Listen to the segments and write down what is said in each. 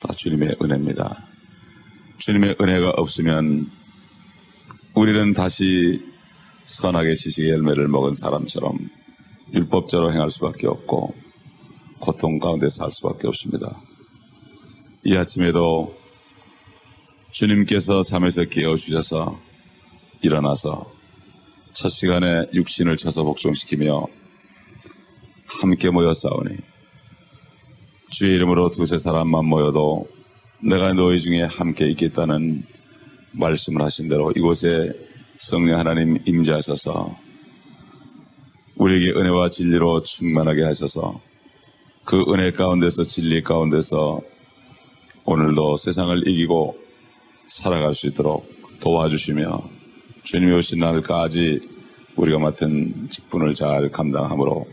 다 주님의 은혜입니다. 주님의 은혜가 없으면 우리는 다시 선악의 지식의 열매를 먹은 사람처럼 율법대로 행할 수밖에 없고 고통 가운데 살 수밖에 없습니다. 이 아침에도 주님께서 잠에서 깨워주셔서 일어나서 첫 시간에 육신을 쳐서 복종시키며 함께 모여 싸우니 주의 이름으로 두세 사람만 모여도 내가 너희 중에 함께 있겠다는 말씀을 하신 대로 이곳에 성령 하나님 임재하셔서 우리에게 은혜와 진리로 충만하게 하셔서 그 은혜 가운데서 진리 가운데서 오늘도 세상을 이기고 살아갈 수 있도록 도와주시며 주님이 오신 날까지 우리가 맡은 직분을 잘 감당함으로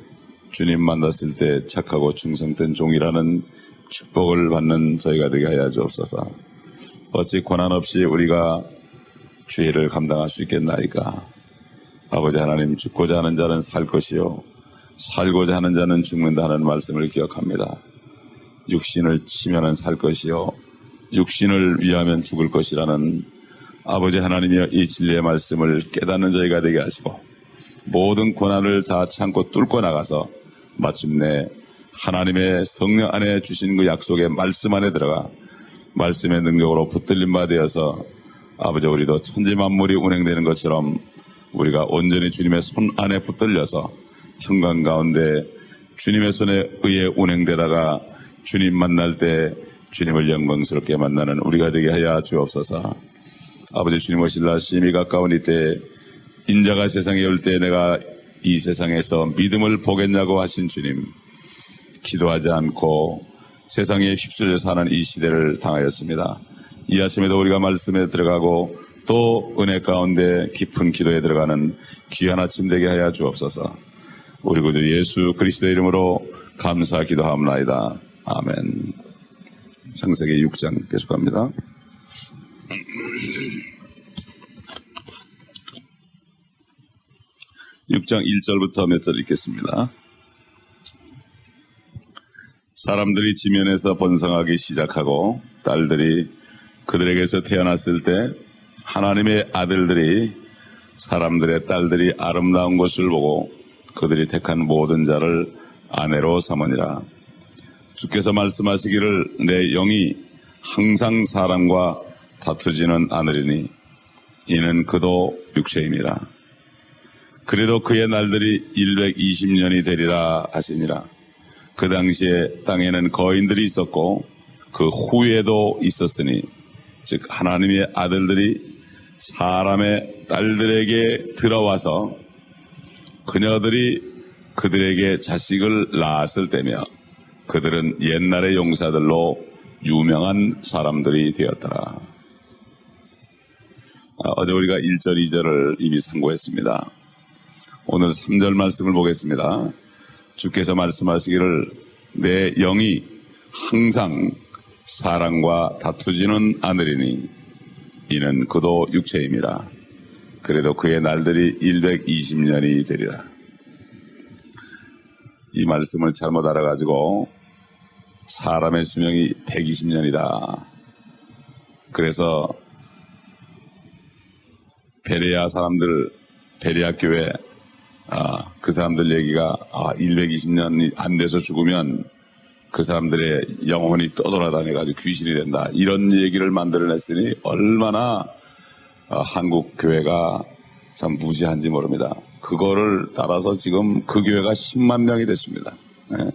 주님 만났을 때 착하고 충성된 종이라는 축복을 받는 저희가 되게 하여 주옵소서. 어찌 고난 없이 우리가 죄를 감당할 수 있겠나이까. 아버지 하나님, 죽고자 하는 자는 살 것이요 살고자 하는 자는 죽는다 하는 말씀을 기억합니다. 육신을 치면은 살 것이요 육신을 위하면 죽을 것이라는 아버지 하나님이여 이 진리의 말씀을 깨닫는 저희가 되게 하시고 모든 고난을 다 참고 뚫고 나가서 마침내 하나님의 성령 안에 주신 그 약속의 말씀 안에 들어가 말씀의 능력으로 붙들림 받아서 아버지 우리도 천지 만물이 운행되는 것처럼 우리가 온전히 주님의 손 안에 붙들려서 평강 가운데 주님의 손에 의해 운행되다가 주님 만날 때 주님을 영광스럽게 만나는 우리가 되게 하여 주옵소서. 아버지 주님 오실 날 심히 가까운 이때 인자가 세상에 올 때 내가 이 세상에서 믿음을 보겠냐고 하신 주님, 기도하지 않고 세상에 휩쓸려 사는 이 시대를 당하였습니다. 이 아침에도 우리가 말씀에 들어가고 또 은혜 가운데 깊은 기도에 들어가는 귀한 아침 되게 하여 주옵소서. 우리 구주 예수 그리스도의 이름으로 감사 기도하옵나이다. 아멘. 창세기 6장 계속합니다. 6장 1절부터 몇 절 읽겠습니다. 사람들이 지면에서 번성하기 시작하고 딸들이 그들에게서 태어났을 때 하나님의 아들들이 사람들의 딸들이 아름다운 것을 보고 그들이 택한 모든 자를 아내로 삼으니라. 주께서 말씀하시기를 내 영이 항상 사람과 다투지는 않으리니 이는 그도 육체임이라. 그래도 그의 날들이 120년이 되리라 하시니라. 그 당시에 땅에는 거인들이 있었고 그 후에도 있었으니 즉 하나님의 아들들이 사람의 딸들에게 들어와서 그녀들이 그들에게 자식을 낳았을 때며 그들은 옛날의 용사들로 유명한 사람들이 되었더라. 어제 우리가 1절, 2절을 이미 상고했습니다. 오늘 3절 말씀을 보겠습니다. 주께서 말씀하시기를 내 영이 항상 사람과 다투지는 않으리니 이는 그도 육체임이라. 그래도 그의 날들이 120년이 되리라. 이 말씀을 잘못 알아가지고 사람의 수명이 120년이다. 그래서 베레아 사람들, 베레아 교회 그 사람들 얘기가 120년이 안 돼서 죽으면 그 사람들의 영혼이 떠돌아다녀가지고 귀신이 된다. 이런 얘기를 만들어냈으니 얼마나 한국 교회가 참 무지한지 모릅니다. 그거를 따라서 지금 그 교회가 10만 명이 됐습니다. 네.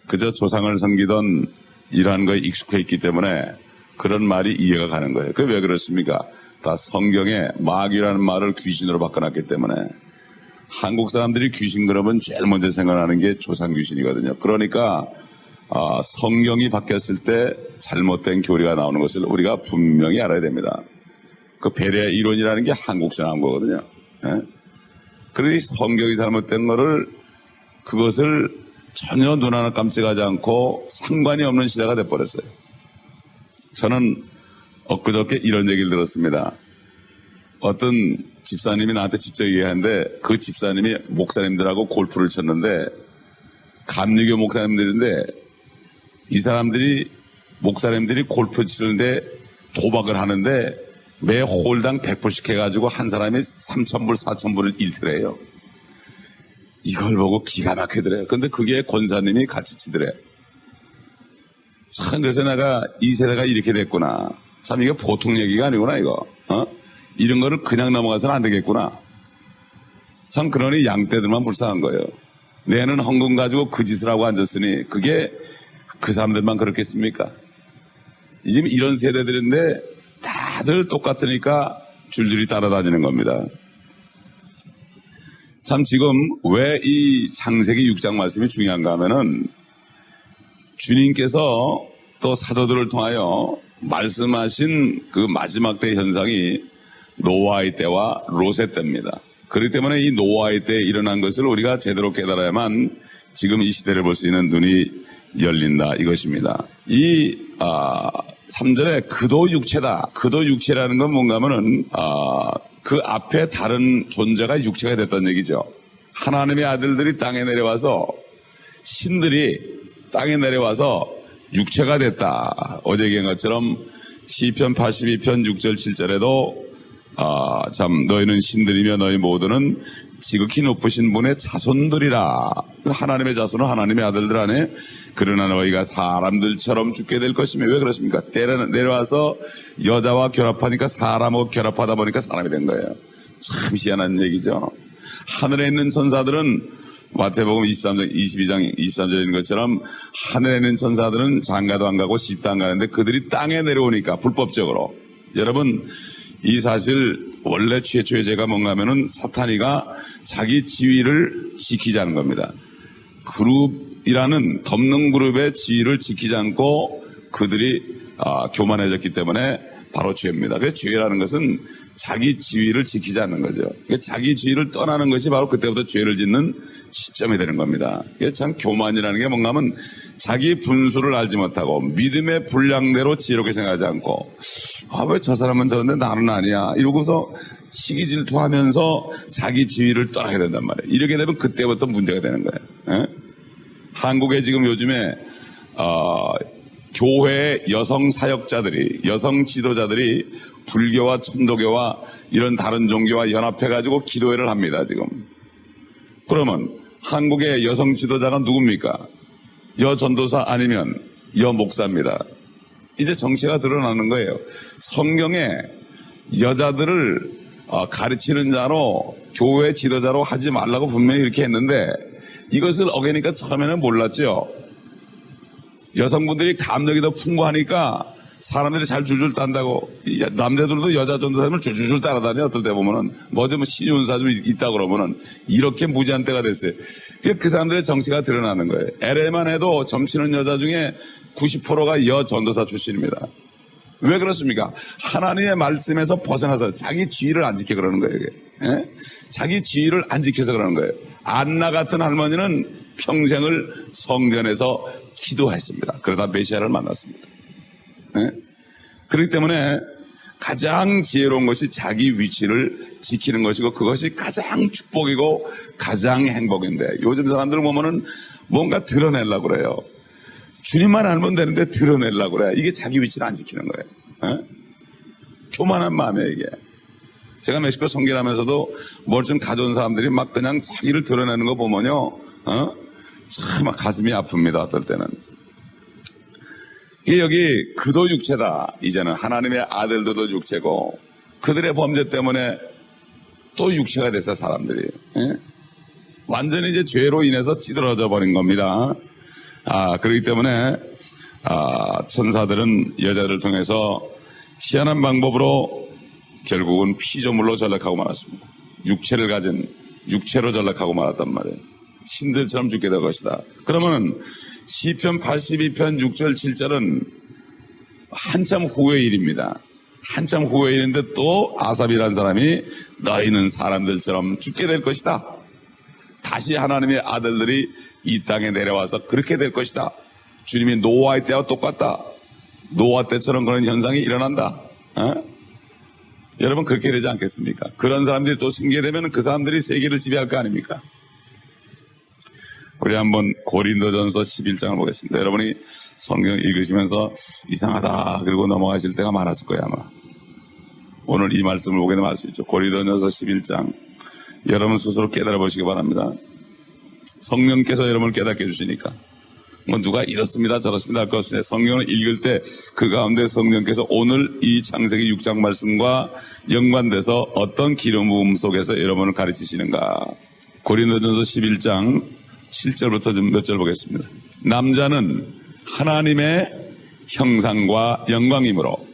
그저 조상을 섬기던 이러한 거에 익숙해 있기 때문에 그런 말이 이해가 가는 거예요. 그게 왜 그렇습니까? 다 성경에 마귀라는 말을 귀신으로 바꿔놨기 때문에 한국 사람들이 귀신 그러면 제일 먼저 생각나는 게 조상 귀신이거든요. 그러니까 성경이 바뀌었을 때 잘못된 교리가 나오는 것을 우리가 분명히 알아야 됩니다. 그 배려 이론이라는 게 한국에서 나온 거거든요. 예? 그러니 성경이 잘못된 거를 그것을 전혀 눈 하나 깜찍하지 않고 상관이 없는 시대가 돼버렸어요. 저는 엊그저께 이런 얘기를 들었습니다. 어떤 집사님이 나한테 직접 얘기하는데 그 집사님이 목사님들하고 골프를 쳤는데 감리교 목사님들인데 이 사람들이 목사님들이 골프 치는데 도박을 하는데 매 홀당 100불씩 해가지고 한 사람이 3,000불, 4,000불을 잃더래요. 이걸 보고 기가 막히더래요. 근데 그게 권사님이 같이 치더래요. 참, 그래서 내가 이 세대가 이렇게 됐구나. 참, 이게 보통 얘기가 아니구나, 이거. 이런 거를 그냥 넘어가서는 안 되겠구나. 참, 그러니 양떼들만 불쌍한 거예요. 내는 헌금 가지고 그 짓을 하고 앉았으니 그게 그 사람들만 그렇겠습니까? 지금 이런 세대들인데 다들 똑같으니까 줄줄이 따라다니는 겁니다. 참, 지금 왜 이 창세기 6장 말씀이 중요한가 하면은 주님께서 또 사도들을 통하여 말씀하신 그 마지막 때 현상이 노아의 때와 롯의 때입니다. 그렇기 때문에 이 노아의 때에 일어난 것을 우리가 제대로 깨달아야만 지금 이 시대를 볼 수 있는 눈이 열린다 이것입니다. 이 3절에 그도 육체다. 그도 육체라는 건 뭔가 하면은 그 앞에 다른 존재가 육체가 됐다는 얘기죠. 하나님의 아들들이 땅에 내려와서 신들이 땅에 내려와서 육체가 됐다. 어제 얘기한 것처럼 시편 82편 6절 7절에도 참 너희는 신들이며 너희 모두는 지극히 높으신 분의 자손들이라. 하나님의 자손은 하나님의 아들들 안에 그러나 너희가 사람들처럼 죽게 될 것이며. 왜 그렇습니까? 내려와서 여자와 결합하니까 사람하고 결합하다 보니까 사람이 된 거예요. 참 희한한 얘기죠. 하늘에 있는 천사들은 마태복음 23장 22장 23절에 있는 것처럼 하늘에 있는 천사들은 장가도 안 가고 시집도 안 가는데 그들이 땅에 내려오니까 불법적으로. 여러분, 이 사실 원래 최초의 죄가 뭔가 하면은 사탄이가 자기 지위를 지키지 않은 겁니다. 그룹이라는 덮는 그룹의 지위를 지키지 않고 그들이 교만해졌기 때문에 바로 죄입니다. 그래서 죄라는 것은 자기 지위를 지키지 않는 거죠. 자기 지위를 떠나는 것이 바로 그때부터 죄를 짓는 시점이 되는 겁니다. 참 교만이라는 게 뭔가 하면 자기 분수를 알지 못하고 믿음의 분량대로 지혜롭게 생각하지 않고 왜 저 사람은 저런데 나는 아니야 이러고서 시기 질투하면서 자기 지위를 떠나게 된단 말이에요. 이렇게 되면 그때부터 문제가 되는 거예요. 한국에 지금 요즘에 교회 여성 사역자들이, 여성 지도자들이 불교와 천도교와 이런 다른 종교와 연합해가지고 기도회를 합니다, 지금. 그러면 한국의 여성 지도자가 누굽니까? 여전도사 아니면 여목사입니다. 이제 정체가 드러나는 거예요. 성경에 여자들을 가르치는 자로, 교회 지도자로 하지 말라고 분명히 이렇게 했는데 이것을 어기니까 처음에는 몰랐죠. 여성분들이 감력이 더 풍부하니까 사람들이 잘 줄줄 딴다고. 남자들도 여자 전도사님을 줄줄 따라다녀. 어떨 때 보면은 뭐 좀 신윤사 좀 있다 그러면은 이렇게 무지한 때가 됐어요. 그 사람들의 정치가 드러나는 거예요. LA만 해도 점치는 여자 중에 90%가 여 전도사 출신입니다. 왜 그렇습니까? 하나님의 말씀에서 벗어나서 자기 지위를 안 지켜 그러는 거예요. 이게. 자기 지위를 안 지켜서 그러는 거예요. 안나 같은 할머니는 평생을 성전에서 기도했습니다. 그러다 메시아를 만났습니다. 그렇기 때문에 가장 지혜로운 것이 자기 위치를 지키는 것이고 그것이 가장 축복이고 가장 행복인데 요즘 사람들 보면은 뭔가 드러내려고 그래요. 주님만 알면 되는데 드러내려고 그래. 이게 자기 위치를 안 지키는 거예요. 교만한 마음이에요, 이게. 제가 멕시코 선교하면서도 뭘 좀 가져온 사람들이 막 그냥 자기를 드러내는 거 보면요. 참 막 가슴이 아픕니다, 어떨 때는. 이게 여기 그도 육체다. 이제는 하나님의 아들들도 육체고 그들의 범죄 때문에 또 육체가 됐어, 사람들이. 완전히 이제 죄로 인해서 찌들어져 버린 겁니다. 그렇기 때문에 천사들은 여자들을 통해서 희한한 방법으로 결국은 피조물로 전락하고 말았습니다. 육체를 가진 육체로 전락하고 말았단 말이에요. 신들처럼 죽게 될 것이다. 그러면은 시편 82편 6절 7절은 한참 후의 일입니다. 한참 후의 일인데 또 아삽이라는 사람이 너희는 사람들처럼 죽게 될 것이다. 다시 하나님의 아들들이 이 땅에 내려와서 그렇게 될 것이다. 주님이 노아의 때와 똑같다. 노아 때처럼 그런 현상이 일어난다. 여러분 그렇게 되지 않겠습니까? 그런 사람들이 또 생기게 되면 그 사람들이 세계를 지배할 거 아닙니까? 우리 한번 고린도전서 11장을 보겠습니다. 여러분이 성경 읽으시면서 이상하다 그리고 넘어가실 때가 많았을 거예요 아마. 오늘 이 말씀을 보게 되면 알 수 있죠. 고린도전서 11장 여러분 스스로 깨달아 보시기 바랍니다. 성령께서 여러분을 깨닫게 해주시니까 뭐 누가 이렇습니다 저렇습니다 할 것 없으니 성경을 읽을 때 그 가운데 성령께서 오늘 이 창세기 6장 말씀과 연관돼서 어떤 기름 부음 속에서 여러분을 가르치시는가. 고린도전서 11장 7절부터 좀 몇 절 보겠습니다. 남자는 하나님의 형상과 영광이므로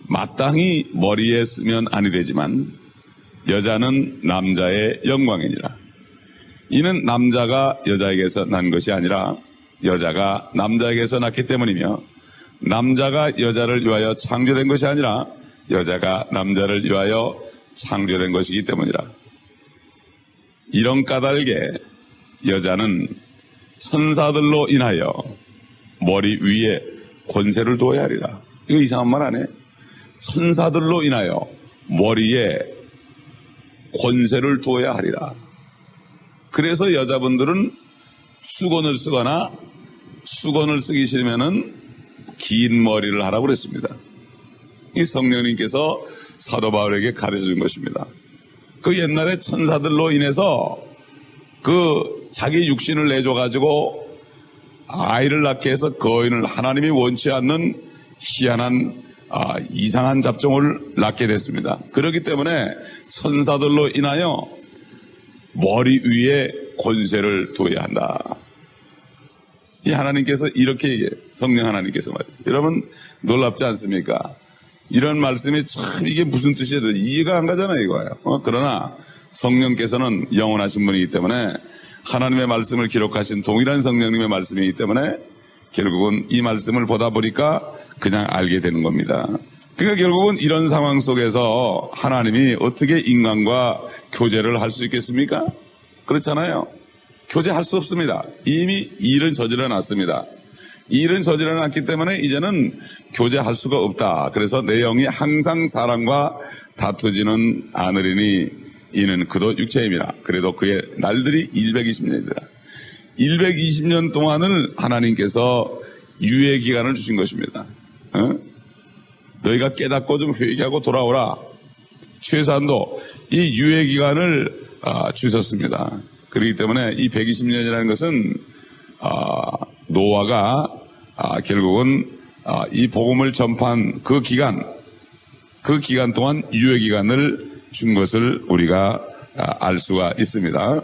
마땅히 머리에 쓰면 아니 되지만 여자는 남자의 영광이니라. 이는 남자가 여자에게서 난 것이 아니라 여자가 남자에게서 났기 때문이며 남자가 여자를 위하여 창조된 것이 아니라 여자가 남자를 위하여 창조된 것이기 때문이라. 이런 까닭에 여자는 천사들로 인하여 머리 위에 권세를 두어야 하리라. 이거 이상한 말 아니에요? 천사들로 인하여 머리에 권세를 두어야 하리라. 그래서 여자분들은 수건을 쓰거나 수건을 쓰기 싫으면은 긴 머리를 하라고 그랬습니다. 이 성령님께서 사도 바울에게 가르쳐 준 것입니다. 그 옛날에 천사들로 인해서 그 자기 육신을 내줘가지고 아이를 낳게 해서 거인을 하나님이 원치 않는 희한한 이상한 잡종을 낳게 됐습니다. 그렇기 때문에 천사들로 인하여 머리 위에 권세를 두어야 한다. 이 하나님께서 이렇게 얘기해요. 성령 하나님께서 말이죠. 여러분 놀랍지 않습니까? 이런 말씀이 참 이게 무슨 뜻이에요? 이해가 안 가잖아요 이거예요. 그러나 성령께서는 영원하신 분이기 때문에 하나님의 말씀을 기록하신 동일한 성령님의 말씀이기 때문에 결국은 이 말씀을 보다 보니까 그냥 알게 되는 겁니다. 그러니까 결국은 이런 상황 속에서 하나님이 어떻게 인간과 교제를 할 수 있겠습니까? 그렇잖아요. 교제할 수 없습니다. 이미 일은 저질러 놨습니다. 일은 저질러 놨기 때문에 이제는 교제할 수가 없다. 그래서 내 영이 항상 사람과 다투지는 않으리니 이는 그도 육체임이라. 그래도 그의 날들이 120년이더라. 120년 동안을 하나님께서 유예 기간을 주신 것입니다. 너희가 깨닫고 좀 회개하고 돌아오라. 최소한도 이 유예 기간을 주셨습니다. 그렇기 때문에 이 120년이라는 것은 노아가 결국은 이 복음을 전파한 그 기간 동안 유예 기간을 준 것을 우리가 알 수가 있습니다.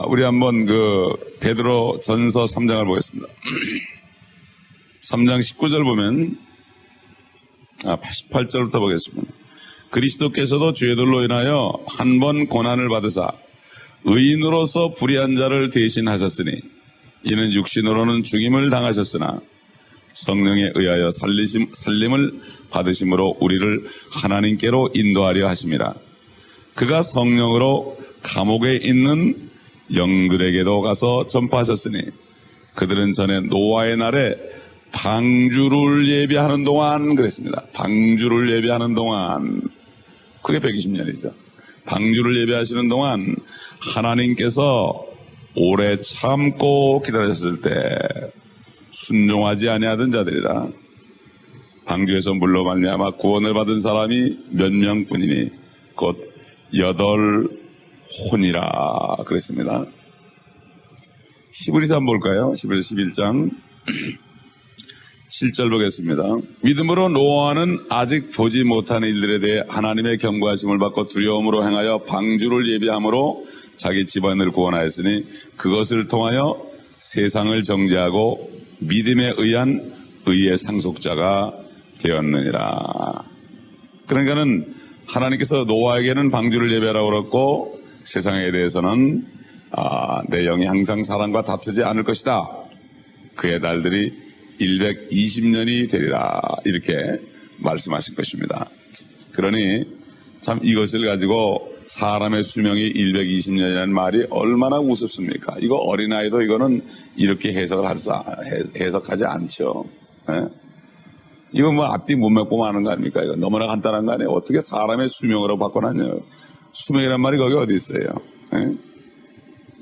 우리 한번 그 베드로 전서 3장을 보겠습니다. 3장 19절 보면 88절부터 보겠습니다. 그리스도께서도 죄들로 인하여 한 번 고난을 받으사 의인으로서 불의한 자를 대신하셨으니 이는 육신으로는 죽임을 당하셨으나 성령에 의하여 살림을 받으심으로 우리를 하나님께로 인도하려 하심이라. 그가 성령으로 감옥에 있는 영들에게도 가서 전파하셨으니 그들은 전에 노아의 날에 방주를 예비하는 동안 그랬습니다. 방주를 예비하는 동안 그게 120년이죠. 방주를 예비하시는 동안 하나님께서 오래 참고 기다리셨을 때 순종하지 아니하던 자들이라. 방주에서 물로 말미암아 구원을 받은 사람이 몇 명뿐이니 곧 8혼이라 그랬습니다. 히브리서 한번 볼까요? 히브리서 11장 7절 보겠습니다. 믿음으로 노아는 아직 보지 못한 일들에 대해 하나님의 경고하심을 받고 두려움으로 행하여 방주를 예비함으로 자기 집안을 구원하였으니 그것을 통하여 세상을 정죄하고 믿음에 의한 의의 상속자가 되었느니라. 그러니까는 하나님께서 노아에게는 방주를 예배하라고 그랬고 세상에 대해서는 내 영이 항상 사람과 다투지 않을 것이다. 그의 날들이 120년이 되리라. 이렇게 말씀하신 것입니다. 그러니 참 이것을 가지고 사람의 수명이 120년이라는 말이 얼마나 우습습니까? 이거 어린아이도 이거는 이렇게 해석하지 않죠. 예? 이거 뭐 앞뒤 문맥 보면 아는 거 아닙니까? 이거 너무나 간단한 거 아니에요? 어떻게 사람의 수명으로 바꿔놨냐? 수명이란 말이 거기 어디 있어요? 예?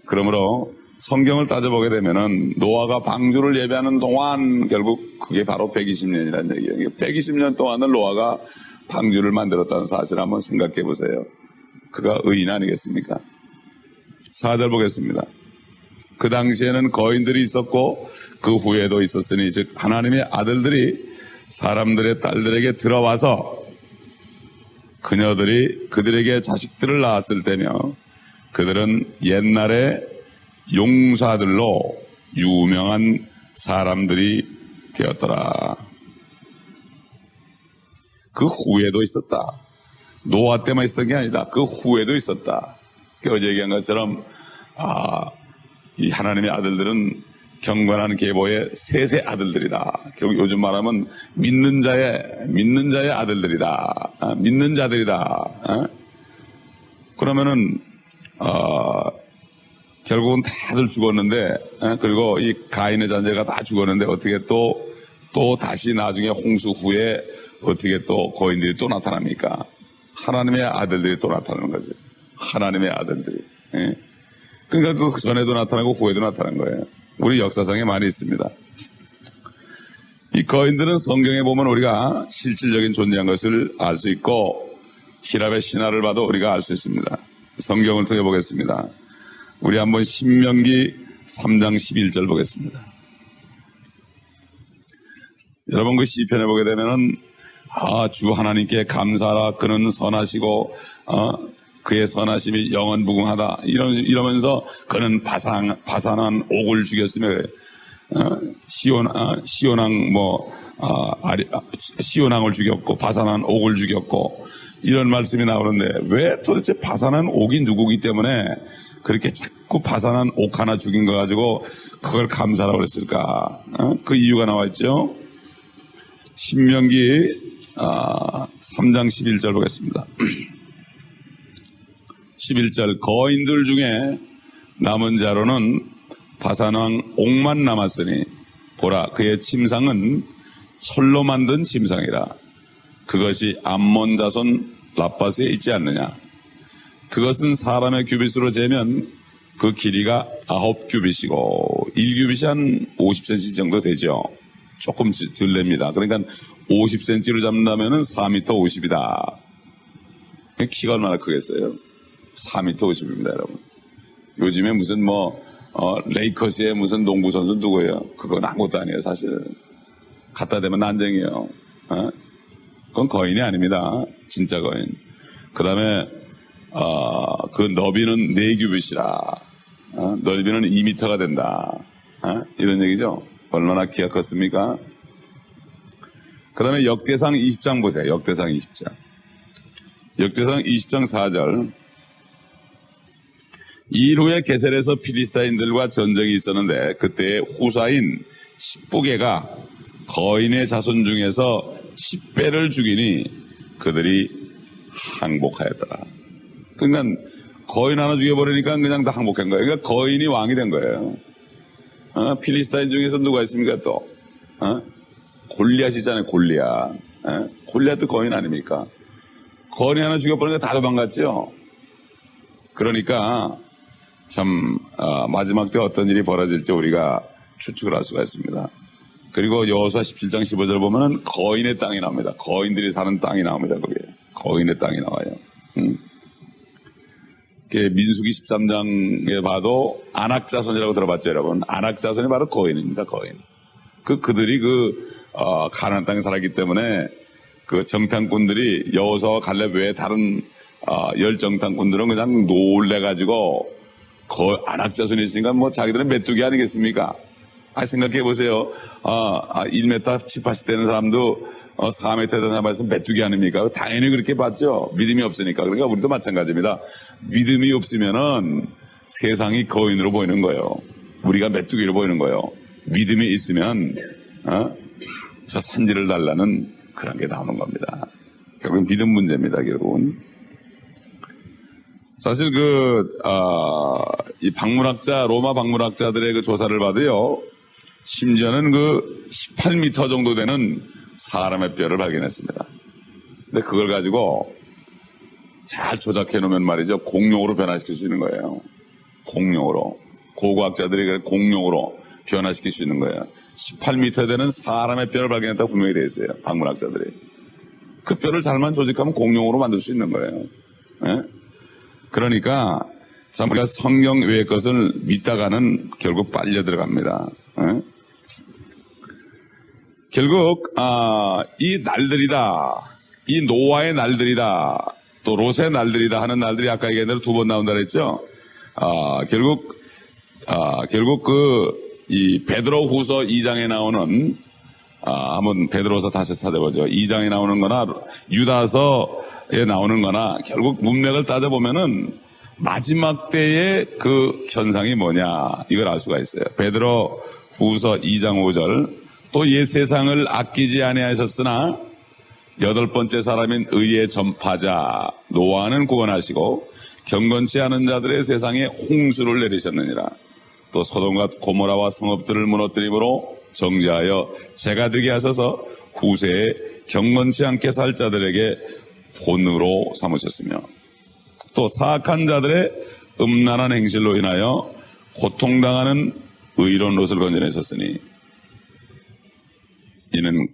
그러므로 성경을 따져보게 되면은 노아가 방주를 예배하는 동안 결국 그게 바로 120년이라는 얘기예요. 120년 동안을 노아가 방주를 만들었다는 사실을 한번 생각해 보세요. 그가 의인 아니겠습니까? 4절 보겠습니다. 그 당시에는 거인들이 있었고 그 후에도 있었으니 즉 하나님의 아들들이 사람들의 딸들에게 들어와서 그녀들이 그들에게 자식들을 낳았을 때며 그들은 옛날에 용사들로 유명한 사람들이 되었더라. 그 후에도 있었다. 노아 때만 있었던 게 아니다. 그 후에도 있었다. 어제 얘기한 것처럼 이 하나님의 아들들은 경건한 계보의 세세 아들들이다. 결국 요즘 말하면 믿는 자의 아들들이다. 믿는 자들이다. 그러면은 결국은 다들 죽었는데, 그리고 이 가인의 자녀가 다 죽었는데 어떻게 또 다시 나중에 홍수 후에 어떻게 또 거인들이 또 나타납니까? 하나님의 아들들이 또 나타나는 거죠. 하나님의 아들들이. 그러니까 그 전에도 나타나고 후에도 나타난 거예요. 우리 역사상에 많이 있습니다. 이 거인들은 성경에 보면 우리가 실질적인 존재한 것을 알 수 있고 히랍의 신화를 봐도 우리가 알 수 있습니다. 성경을 통해 보겠습니다. 우리 한번 신명기 3장 11절 보겠습니다. 여러분 그 시편에 보게 되면은 주 하나님께 감사하라. 그는 선하시고 그의 선하심이 영원무궁하다. 이러면서 그는 바산한 옥을 죽였으며 시온왕을 죽였고 바산한 옥을 죽였고 이런 말씀이 나오는데 왜 도대체 바산한 옥이 누구기 때문에 그렇게 자꾸 바산한 옥 하나 죽인 거 가지고 그걸 감사라고 그랬을까? 그 이유가 나와 있죠. 신명기 3장 11절 보겠습니다. 11절 거인들 중에 남은 자로는 바산왕 옥만 남았으니 보라 그의 침상은 철로 만든 침상이라. 그것이 암몬 자손 라빠스에 있지 않느냐. 그것은 사람의 규빗으로 재면 그 길이가 9규빗이고 1규빗이 한 50cm 정도 되죠. 조금 덜 됩니다. 그러니까 50cm로 잡는다면 4m 50이다. 키가 얼마나 크겠어요? 4m 50입니다, 여러분. 요즘에 무슨 레이커스의 무슨 농구 선수 누구예요? 그건 아무것도 아니에요, 사실. 갖다 대면 난쟁이에요. 그건 거인이 아닙니다. 진짜 거인. 그 다음에, 그 너비는 4규빗이라. 넓이는 2m가 된다. 이런 얘기죠. 얼마나 키가 컸습니까? 그 다음에 역대상 20장 보세요. 역대상 20장. 역대상 20장 4절. 이일 후에 게셀에서 필리스타인들과 전쟁이 있었는데 그때 후사인 십부개가 거인의 자손 중에서 10배를 죽이니 그들이 항복하였더라. 그러니까 거인 하나 죽여버리니까 그냥 다 항복한 거예요. 그러니까 거인이 왕이 된 거예요. 필리스타인 중에서 누가 있습니까 또? 골리앗이잖아요. 골리앗. 골리앗도 거인 아닙니까? 거인이 하나 죽여버리니까 다 도망갔죠. 그러니까 참 마지막 때 어떤 일이 벌어질지 우리가 추측을 할 수가 있습니다. 그리고 여호수아 17장 15절 보면은 거인의 땅이 나옵니다. 거인들이 사는 땅이 나옵니다. 거기에 거인의 땅이 나와요. 민수기 13장에 봐도 안악자손이라고 들어봤죠, 여러분? 안악자손이 바로 거인입니다. 거인. 그들이 가나안 땅에 살았기 때문에 그 정탐꾼들이 여호수아와 갈렙 외에 다른 열 정탐꾼들은 그냥 놀래가지고 안악자손이 있으니까 자기들은 메뚜기 아니겠습니까? 생각해 보세요. 1m 7, 80되는 사람도 4m 되는 사람에서 메뚜기 아닙니까? 당연히 그렇게 봤죠. 믿음이 없으니까. 그러니까 우리도 마찬가지입니다. 믿음이 없으면은 세상이 거인으로 보이는 거예요. 우리가 메뚜기로 보이는 거예요. 믿음이 있으면 저 산지를 달라는 그런 게 나오는 겁니다. 결국은 믿음 문제입니다. 결국은. 사실 이 로마 박물학자들의 그 조사를 봐도요, 심지어는 18m 정도 되는 사람의 뼈를 발견했습니다. 근데 그걸 가지고 잘 조작해 놓으면 말이죠, 공룡으로 변화시킬 수 있는 거예요. 공룡으로. 고고학자들이 공룡으로 변화시킬 수 있는 거예요. 18m 되는 사람의 뼈를 발견했다고 분명히 되어 있어요. 박물학자들이. 그 뼈를 잘만 조직하면 공룡으로 만들 수 있는 거예요. 예? 그러니까 참 우리가 성경 외의 것을 믿다가는 결국 빨려 들어갑니다. 예? 결국 이 날들이다, 이 노아의 날들이다, 또 롯의 날들이다 하는 날들이 아까 얘기한 대로 두 번 나온다 그랬죠. 결국 이 베드로후서 2장에 나오는 한번 베드로서 다시 찾아보죠. 2장에 나오는 거나 유다서에 나오는 거나 결국 문맥을 따져보면은 마지막 때의 그 현상이 뭐냐 이걸 알 수가 있어요. 베드로후서 2장 5절 또 옛 세상을 아끼지 아니하셨으나 여덟 번째 사람인 의의 전파자 노아는 구원하시고 경건치 않은 자들의 세상에 홍수를 내리셨느니라. 또 소돔과 고모라와 성읍들을 무너뜨림으로 정죄하여 재가 되게 하셔서 후세에 경건치 않게 살 자들에게 본으로 삼으셨으며 또 사악한 자들의 음란한 행실로 인하여 고통당하는 의로운 롯을 건져내셨으니 이는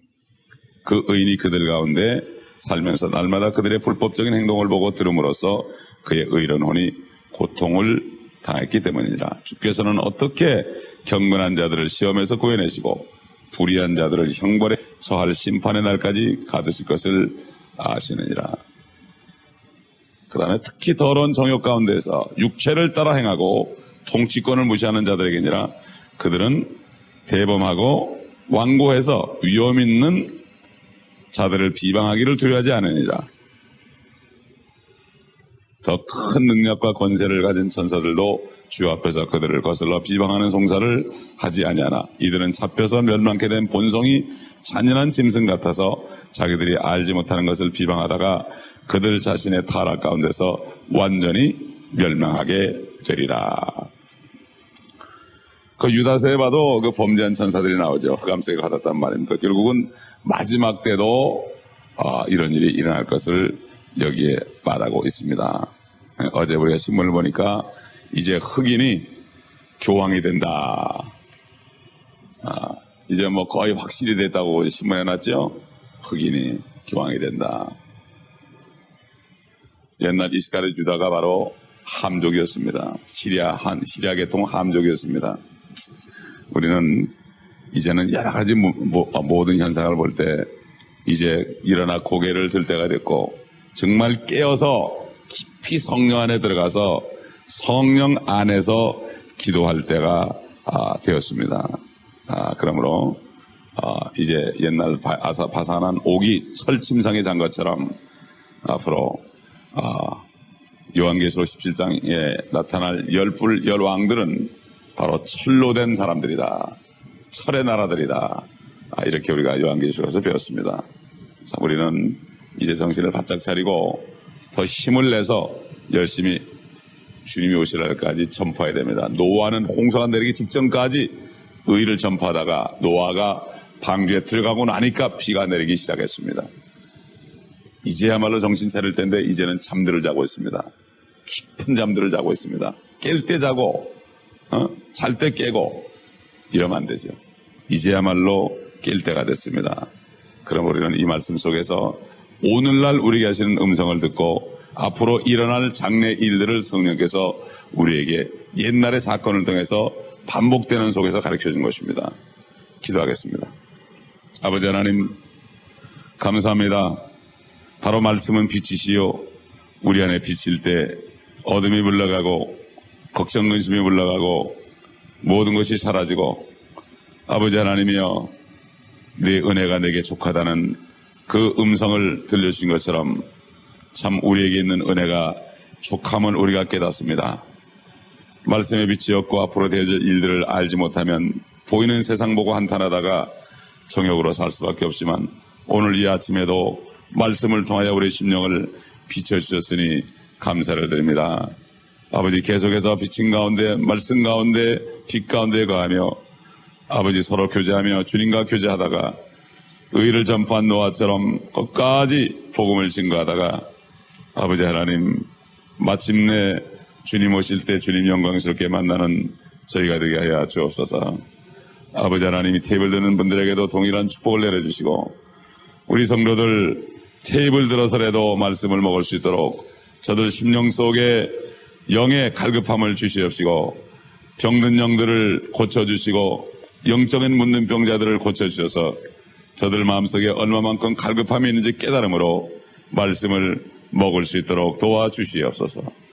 그 의인이 그들 가운데 살면서 날마다 그들의 불법적인 행동을 보고 들음으로써 그의 의로운 혼이 고통을 당했기 때문이라. 주께서는 어떻게 경건한 자들을 시험에서 구해내시고 불의한 자들을 형벌에 처할 심판의 날까지 가두실 것을 아시느니라. 그 다음에 특히 더러운 정욕 가운데서 육체를 따라 행하고 통치권을 무시하는 자들에게니라. 그들은 대범하고 완고해서 위험 있는 자들을 비방하기를 두려워하지 않으니라. 더 큰 능력과 권세를 가진 천사들도 주 앞에서 그들을 거슬러 비방하는 송사를 하지 아니하나 이들은 잡혀서 멸망케 된 본성이 잔인한 짐승 같아서 자기들이 알지 못하는 것을 비방하다가 그들 자신의 타락 가운데서 완전히 멸망하게 되리라. 그 유다서에 봐도 그 범죄한 천사들이 나오죠. 흑암색을 받았단 말입니다. 결국은 마지막 때도 이런 일이 일어날 것을 여기에 말하고 있습니다. 어제 우리가 신문을 보니까 이제 흑인이 교황이 된다. 이제 뭐 거의 확실히 됐다고 신문에 놨죠. 흑인이 교황이 된다. 옛날 이스카르 유다가 바로 함족이었습니다. 시리아 계통 함족이었습니다. 우리는 이제는 여러 가지 모든 현상을 볼 때 이제 일어나 고개를 들 때가 됐고 정말 깨어서 깊이 성령 안에 들어가서 성령 안에서 기도할 때가 되었습니다. 그러므로 이제 옛날 바산한 옥이 철침상에 잔 것처럼 앞으로 요한계시록 17장에 나타날 열 왕들은 바로 철로 된 사람들이다. 철의 나라들이다. 이렇게 우리가 요한계시록에서 배웠습니다. 자, 우리는 이제 정신을 바짝 차리고 더 힘을 내서 열심히 주님이 오실 날까지 전파해야 됩니다. 노아는 홍수가 내리기 직전까지 의를 전파하다가 노아가 방주에 들어가고 나니까 비가 내리기 시작했습니다. 이제야말로 정신 차릴 때인데 이제는 잠들을 자고 있습니다. 깊은 잠들을 자고 있습니다. 깰 때 자고 잘 때 깨고 이러면 안 되죠. 이제야말로 깰 때가 됐습니다. 그럼 우리는 이 말씀 속에서 오늘날 우리에게 하시는 음성을 듣고 앞으로 일어날 장래 일들을 성령께서 우리에게 옛날의 사건을 통해서 반복되는 속에서 가르쳐 준 것입니다. 기도하겠습니다. 아버지 하나님 감사합니다. 바로 말씀은 빛이시요 우리 안에 비칠 때 어둠이 물러가고 걱정 근심이 물러가고 모든 것이 사라지고 아버지 하나님이여 네 은혜가 내게 족하다는 그 음성을 들려주신 것처럼 참 우리에게 있는 은혜가 족함을 우리가 깨닫습니다. 말씀의 빛이 없고 앞으로 되어질 일들을 알지 못하면 보이는 세상 보고 한탄하다가 정욕으로 살 수밖에 없지만 오늘 이 아침에도 말씀을 통하여 우리 심령을 비춰주셨으니 감사를 드립니다. 아버지 계속해서 비친 가운데 말씀 가운데 빛 가운데 거하며 아버지 서로 교제하며 주님과 교제하다가 의를 전파한 노아처럼 끝까지 복음을 증거하다가 아버지 하나님 마침내 주님 오실 때 주님 영광스럽게 만나는 저희가 되게 하여 주옵소서. 아버지 하나님이 테이블 드는 분들에게도 동일한 축복을 내려주시고 우리 성도들 테이블 들어서라도 말씀을 먹을 수 있도록 저들 심령 속에 영의 갈급함을 주시옵시고 병든 영들을 고쳐주시고 영적인 묻는 병자들을 고쳐주셔서 저들 마음속에 얼마만큼 갈급함이 있는지 깨달음으로 말씀을 먹을 수 있도록 도와주시옵소서.